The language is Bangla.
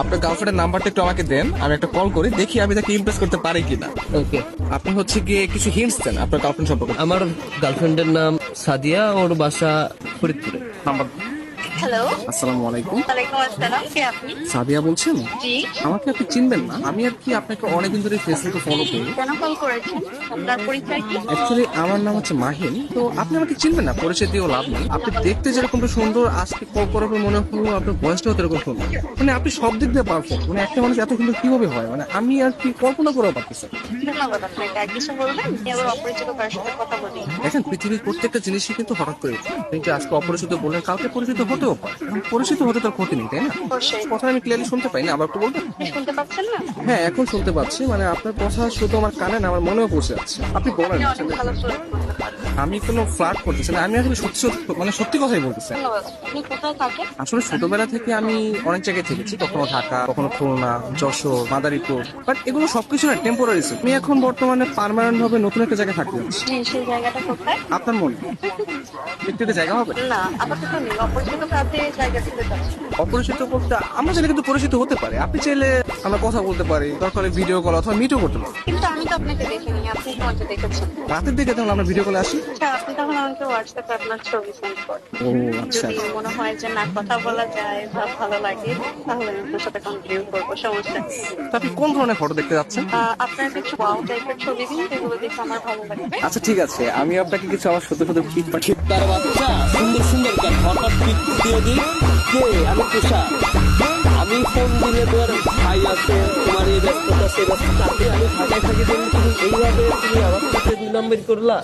আপনার গার্লফ্রেন্ডের নাম্বারটা একটু আমাকে দেন, আমি একটা কল করি, দেখি আমি তাকে ইমপ্রেস করতে পারি কিনা। ওকে। আপনি হচ্ছে গিয়ে কিছু হিন্টস দেন আপনার গার্লফ্রেন্ড সম্পর্কে। আমার গার্লফ্রেন্ডের নাম সাদিয়া, ওর বাসা ফরিদপুরে। নাম্বার। হ্যালো। আসসালামু আলাইকুম। ওয়ালাইকুম আসসালাম, কে আপনি? সাদিয়া বলছেন? জি। আমাকে আপনি চিনবেন না, আমি আর কি আপনাকে অনেকদিন ধরে ফেসবুকে ফলো করি। কেন কল করেছেন? আপনার পরিচয় কি? অ্যাকচুয়ালি আমার নাম হচ্ছে মাহিন, তো আপনি আমাকে চিনবেন না, পরিচয় দিয়েও লাভ নেই। আপনি দেখতে যেরকমটা সুন্দর, আজকে কল করার পর মনে হলো আপনার বয়সটাও এরকম সুন্দর। মানে আপনি সব দিক দিয়ে পারফেক্ট, মানে একটা মানুষ এত সুন্দর কিভাবে হয়, মানে আমি আর কি কল্পনা করেও পারতেছি না। ধন্যবাদ আপনাকে। আর কিছু বলবেন? আমি আবার অপরিচিত কারোর সাথে কথা বলি। দেখেন, পৃথিবীর প্রত্যেকটা জিনিসই কিন্তু হঠাৎ করে উঠে। আপনি যে আজকে অপরিচিত বললেন, কালকে পরিচিত হতেও পারে। এখন পরিচিত হতে তার ক্ষতি নেই, তাই না? অবশ্যই। কথা আমি ক্লিয়ারলি শুনতে পাই না, আবার একটু বলবেন? শুনতে পাচ্ছেন না? হ্যাঁ, এখন শুনতে পাচ্ছি। মানে আপনার কথা শুধু আমার কানে না, আমার মনেও পৌঁছে যাচ্ছে। আপনি বলেন। আপনি অনেক ভালো ফ্লার্ট করতে পারেন। আমি কোনো ফ্লার্ট করতেছি না, আমি আসলে সত্যি সত্যি মানে সত্যি কথাই বলতেছি। ধন্যবাদ। আপনি কোথায় থাকেন? আসলে ছোটবেলা থেকে আমি অনেক জায়গায় থেকেছি, কখনো ঢাকা, কখনো খুলনা, যশোর, মাদারীপুর, বাট এগুলো সবকিছু না টেম্পোরারি। আমি এখন বর্তমানে পার্মানেন্ট ভাবে নতুন একটা জায়গায় থাকতে যাচ্ছি। জি, সেই জায়গাটা কোথায়? আপনার মনে একটু জায়গা হবে? না, আপাতত নেই। অপরিচিত কাউকে জায়গা দিতে চাচ্ছি। অপরিচিত বলতে আমরা চাইলে কিন্তু পরিচিত হতে পারি। আপনি চাইলে আমরা কথা বলতে পারি, দরকার হলে ভিডিও কল অথবা মিটও করতে পারি। কিন্তু আমি তো আপনাকে দেখিনি, আপনি তো আমাকে দেখেছেন। রাতের দিকে তাহলে আমরা ভিডিও কলে আসি। আচ্ছা, আপনি তখন আমাকে হোয়াটসঅ্যাপে আপনার ছবি সেন্ড করেন। ও আচ্ছা। যদি মনে হয় যে না, কথা বলা যায় বা ভালো লাগে, তাহলে আমি আপনার সাথে কন্টিনিউ করবো, সমস্যা নেই। তো আপনি কোন ধরনের ফটো দেখতে যাচ্ছেন? আপনার কিছু ওয়াও টাইপের ছবি দিন, যেগুলো দেখে আমার ভালো লাগবে। আচ্ছা ঠিক আছে, আমি আপনাকে কিছু আমার সত্য সত্য পিক পাঠিয়ে। তার বাচ্চা সুন্দর সুন্দর কেন হঠাৎ পিক দিয়ে দিই। কে? আমি তুষার। আমি ফোন দিলে তোর ভাই আছে, তোমার এই ব্যস্ততা সে ব্যস্ততা, আমি ঢাকায় থাকি, তুমি এইভাবে তুমি আমার সাথে 2 নম্বর করলা।